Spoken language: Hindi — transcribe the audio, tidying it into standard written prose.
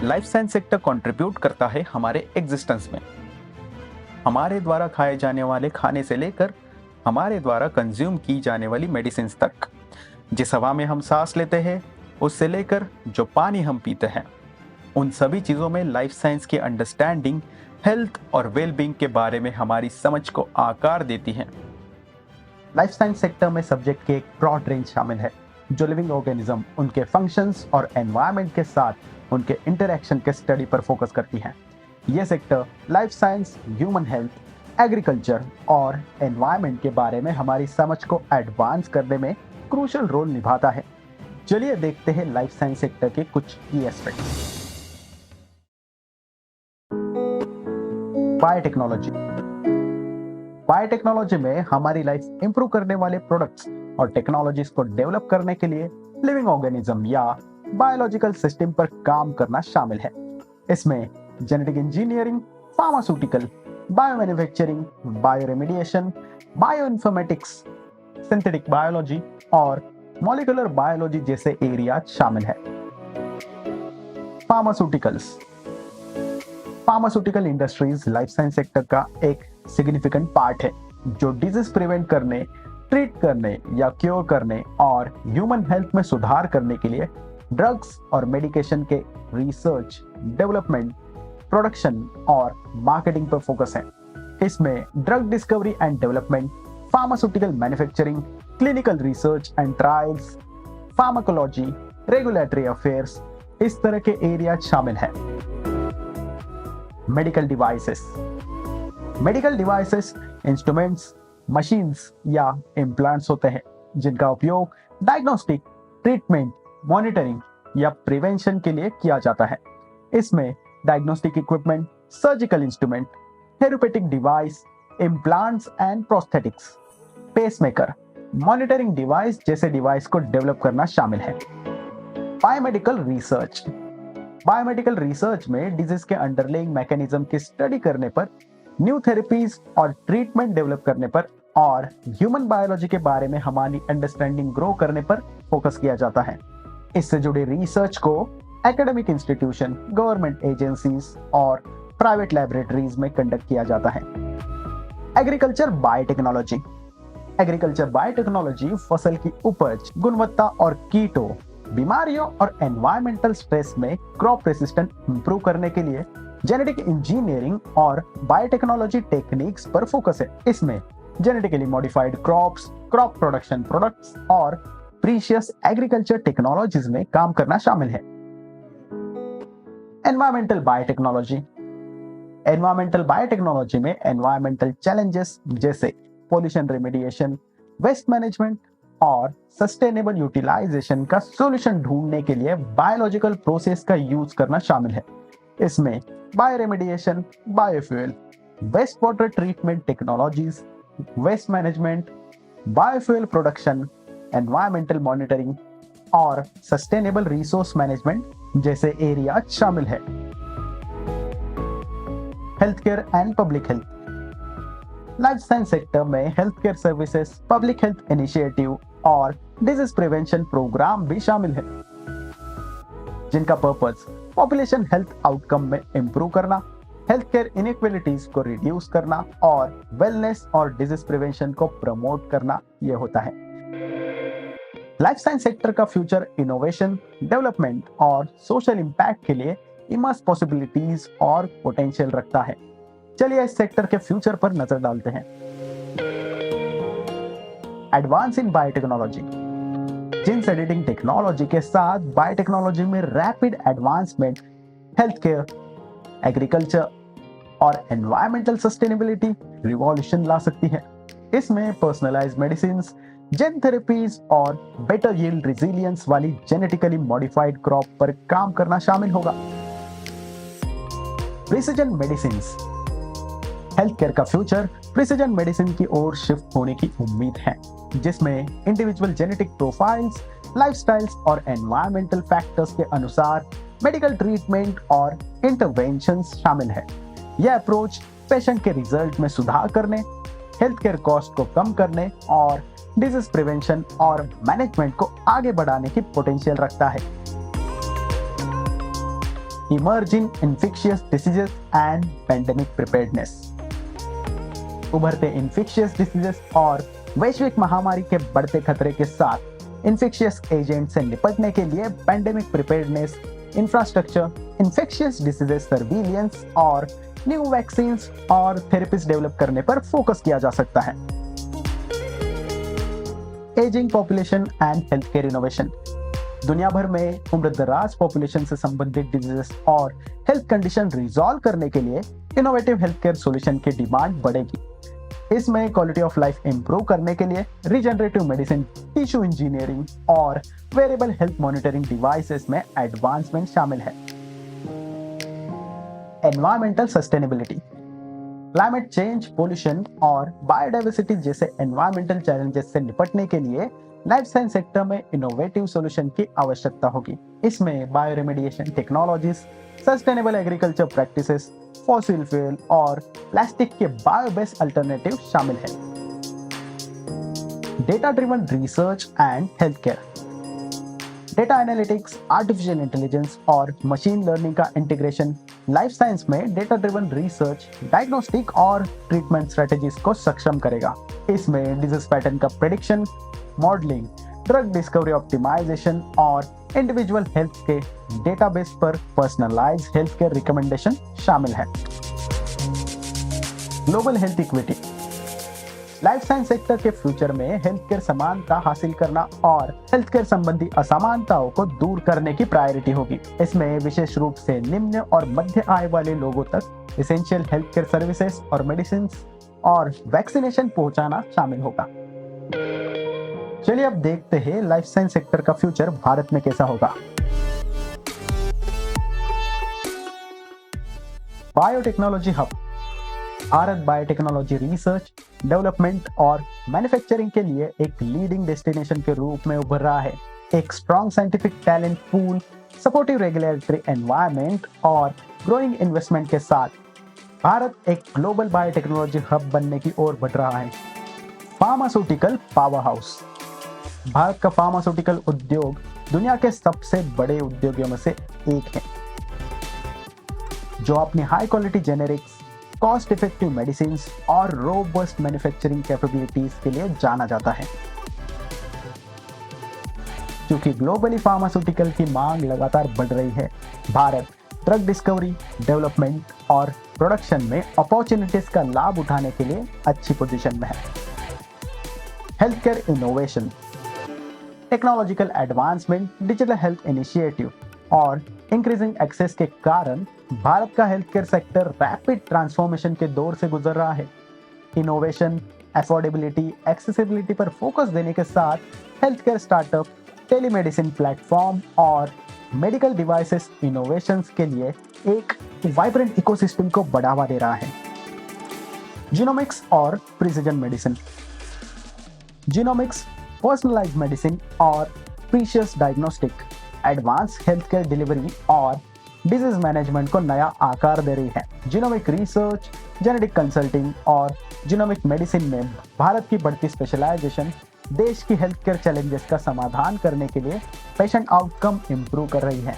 लाइफ साइंस सेक्टर कंट्रीब्यूट करता है हमारे एग्जिस्टेंस में। हमारे द्वारा खाए जाने वाले खाने से लेकर हमारे द्वारा कंज्यूम की जाने वाली मेडिसिन तक, जिस हवा में हम सांस लेते हैं उससे लेकर जो पानी हम पीते हैं, उन सभी चीज़ों में लाइफ साइंस की अंडरस्टैंडिंग हेल्थ और वेलबींग के बारे में हमारी समझ को आकार देती है। लाइफ साइंस सेक्टर में सब्जेक्ट के एक ब्रॉड रेंज शामिल है जो लिविंग ऑर्गेनिज्म, उनके फंक्शंस और एनवायरनमेंट के साथ उनके इंटरेक्शन के स्टडी पर फोकस करती है। यह sector life science, human health, agriculture और एनवायरनमेंट के बारे में हमारी समझ को एडवांस करने में क्रूशियल रोल निभाता है। चलिए देखते हैं लाइफ साइंस सेक्टर के कुछ की एस्पेक्ट्स। बायोटेक्नोलॉजी। बायोटेक्नोलॉजी में हमारी लाइफ इंप्रूव करने वाले प्रोडक्ट्स और टेक्नोलॉजीज को डेवलप करने के लिए लिविंग ऑर्गेनिज्म या बायोलॉजिकल सिस्टम पर काम करना शामिल है। इसमें genetic engineering, pharmaceutical, biomanufacturing, bioremediation, bioinformatics, synthetic biology और मॉलिक्यूलर बायोलॉजी जैसे एरिया शामिल है। Pharmaceuticals. Pharmaceutical industries life science sector का एक सिग्निफिकेंट पार्ट है जो डिजीज प्रिवेंट करने, ट्रीट करने या क्योर करने और ह्यूमन हेल्थ में सुधार करने के लिए ड्रग्स और मेडिकेशन के रिसर्च, डेवलपमेंट, प्रोडक्शन और मार्केटिंग पर फोकस है। इसमें drug discovery and development, pharmaceutical manufacturing, clinical research and trials, pharmacology, regulatory affairs, इस तरह के एरिया शामिल है। Medical devices. Medical devices instruments, machines या इम्प्लांट्स होते हैं जिनका उपयोग डायग्नोस्टिक, ट्रीटमेंट, मॉनिटरिंग या प्रिवेंशन के लिए किया जाता है। इसमें diagnostic equipment, surgical instrument, therapeutic device, implants and prosthetics, pacemaker, monitoring device जैसे डिवाइस को डेवलप करना शामिल है। Biomedical research. बायोमेडिकल रिसर्च में डिजीज के अंडरलाइंग मैकेनिज्म की स्टडी करने पर, न्यू थेरेपीज और ट्रीटमेंट डेवलप करने पर और ह्यूमन बायोलॉजी के बारे में हमारी अंडरस्टैंडिंग ग्रो करने पर फोकस किया जाता है। इससे जुड़े रिसर्च को एकेडमिक इंस्टीट्यूशन, गवर्नमेंट एजेंसीज और प्राइवेट लैबोरेटरीज में कंडक्ट किया जाता है। Agriculture biotechnology. एग्रीकल्चर बायोटेक्नोलॉजी फसल की उपज, गुणवत्ता और कीटों, बीमारियों और एनवायरमेंटल स्ट्रेस में क्रॉप रेसिस्टेंस इंप्रूव करने के लिए जेनेटिक इंजीनियरिंग और बायोटेक्नोलॉजी टेक्निक्स पर फोकस है। इसमें genetically modified crops, crop production products और प्रीशियस एग्रीकल्चर टेक्नोलॉजीज में काम करना शामिल है। Environmental biotechnology. एनवायरमेंटल बायोटेक्नोलॉजी में एनवायरमेंटल चैलेंजेस जैसे पोल्यूशन रेमेडिएशन, वेस्ट मैनेजमेंट और सस्टेनेबल यूटिलाइजेशन का सॉल्यूशन ढूंढने के लिए बायोलॉजिकल प्रोसेस का यूज करना शामिल है। इसमें bioremediation, biofuel, waste water treatment technologies, waste management, biofuel production, environmental monitoring और सस्टेनेबल रिसोर्स मैनेजमेंट जैसे एरिया शामिल है। Health care and public health. Life science sector में health care services, public health initiative और डिजीज प्रिवेंशन प्रोग्राम भी शामिल है जिनका पर्पस पॉपुलेशन हेल्थ आउटकम में इंप्रूव करना, हेल्थ केयर इनइक्वालिटीज को रिड्यूस करना और वेलनेस और डिजीज प्रिवेंशन को प्रमोट करना यह होता है। लाइफ साइंस सेक्टर का फ्यूचर इनोवेशन, डेवलपमेंट और सोशल इंपैक्ट के लिए इमर्स पॉसिबिलिटीज और पोटेंशियल रखता है। चलिए इस सेक्टर के फ्यूचर पर नजर डालते हैं। Advance in biotechnology. Genes editing technology के साथ बायोटेक्नोलॉजी में rapid advancement health care, agriculture और एनवायरमेंटल सस्टेनेबिलिटी रिवॉल्यूशन ला सकती है। इसमें पर्सनलाइज्ड मेडिसिन्स, जेन थेरेपीज और बेटर यील्ड रेजिलियंस वाली जेनेटिकली मॉडिफाइड क्रॉप पर काम करना शामिल होगा। Precision medicines. हेल्थ केयर का फ्यूचर प्रिसिजन मेडिसिन की ओर शिफ्ट होने की उम्मीद है, जिसमें इंडिविजुअल जेनेटिक प्रोफाइल्स, लाइफस्टाइल्स और एनवायरमेंटल फैक्टर्स के अनुसार मेडिकल ट्रीटमेंट और इंटरवेंशंस शामिल है। यह अप्रोच पेशेंट के रिजल्ट में सुधार करने, हेल्थ केयर कॉस्ट को कम करने और डिजीज प्रिवेंशन और मैनेजमेंट को आगे बढ़ाने की पोटेंशियल रखता है। Emerging infectious diseases and pandemic preparedness. उभरते इन्फेक्शियस डिसीजेस और वैश्विक महामारी के बढ़ते खतरे के साथ इन्फेक्शियस एजेंट से निपटने के लिए pandemic preparedness, infrastructure, infectious diseases surveillance और न्यू वैक्सीन्स और थेरेपीज डेवलप करने पर फोकस किया जा सकता है। Ageing population and health care innovation. दुनिया भर में उम्रदराज पॉपुलेशन से संबंधित डिजीजेस और हेल्थ कंडीशन रिजॉल्व करने के लिए इनोवेटिव हेल्थ केयर सॉल्यूशन की डिमांड बढ़ेगी। इसमें क्वालिटी ऑफ लाइफ इंप्रूव करने के लिए रिजेनरेटिव मेडिसिन, टिश्यू इंजीनियरिंग और वेरिएबल हेल्थ मॉनिटरिंग डिवाइसेस में एडवांसमेंट शामिल है। Environmental sustainability. Climate change, pollution और बायोडाइवर्सिटी जैसे एनवायरमेंटल चैलेंजेस से निपटने के लिए लाइफ साइंस सेक्टर में इनोवेटिव सॉल्यूशन की आवश्यकता होगी। इसमें bioremediation technologies, sustainable agriculture practices, fossil fuel और प्लास्टिक के बायोबेस्ड अल्टरनेटिव शामिल है। Data driven research and health care. Data analytics, artificial intelligence और मशीन लर्निंग का इंटीग्रेशन लाइफ साइंस में डेटा ड्रिवन रिसर्च, डायग्नोस्टिक और ट्रीटमेंट स्ट्रेटेजीज को सक्षम करेगा। इसमें डिजीज पैटर्न का prediction, modelling, drug discovery optimisation और इंडिविजुअल हेल्थ के डेटाबेस पर पर्सनलाइज्ड हेल्थ केयर रिकमेंडेशन शामिल है। Global health equity. Life science sector के फ्यूचर में हेल्थ केयर समानता हासिल करना और हेल्थ केयर संबंधी असमानताओं को दूर करने की प्रायोरिटी होगी। इसमें विशेष रूप से निम्न और मध्य आय वाले लोगों तक एसेंशियल हेल्थ केयर सर्विसेज और मेडिसिन और वैक्सीनेशन पहुंचाना शामिल होगा। चलिए अब देखते हैं लाइफ साइंस सेक्टर का फ्यूचर भारत में कैसा होगा। Biotechnology hub. Bharat biotechnology research, development और मैन्युफैक्चरिंग के लिए एक लीडिंग डेस्टिनेशन के रूप में उभर रहा है। एक strong scientific talent pool, supportive regulatory environment और ग्रोइंग इन्वेस्टमेंट के साथ भारत एक ग्लोबल बायोटेक्नोलॉजी हब बनने की ओर बढ़ रहा है। Pharmaceutical power house. भारत का फार्मास्यूटिकल उद्योग दुनिया के सबसे बड़े उद्योगों में से एक है, जो अपनी high quality generics, cost effective medicine और रोबस्ट मैन्युफैक्चरिंग कैपेबिलिटीज के लिए जाना जाता है। क्योंकि ग्लोबली फार्मास्यूटिकल की मांग लगातार बढ़ रही है, भारत ड्रग डिस्कवरी, डेवलपमेंट और प्रोडक्शन में अपॉर्चुनिटीज का लाभ उठाने के लिए अच्छी पोजीशन में है। Health care innovation. Technological advancement, digital health initiative और इंक्रीजिंग एक्सेस के कारण भारत का health care sector rapid transformation के दौर से गुजर रहा है। इनोवेशन, अफोर्डेबिलिटी, एक्सेसिबिलिटी पर फोकस देने के साथ health care startup, telemedicine platform और मेडिकल डिवाइसेस इनोवेशंस के लिए एक वाइब्रेंट इकोसिस्टम को बढ़ावा दे रहा है। जीनोमिक्स और precision medicine. Genomics, personalised medicine और precious diagnostic advance health care delivery और डिजीज मैनेजमेंट को नया आकार दे रही है। जीनोमिक रिसर्च, जेनेटिक कंसल्टिंग और जीनोमिक मेडिसिन में भारत की बढ़ती स्पेशलाइजेशन देश की हेल्थ केयर चैलेंजेस का समाधान करने के लिए पेशेंट आउटकम इंप्रूव कर रही है।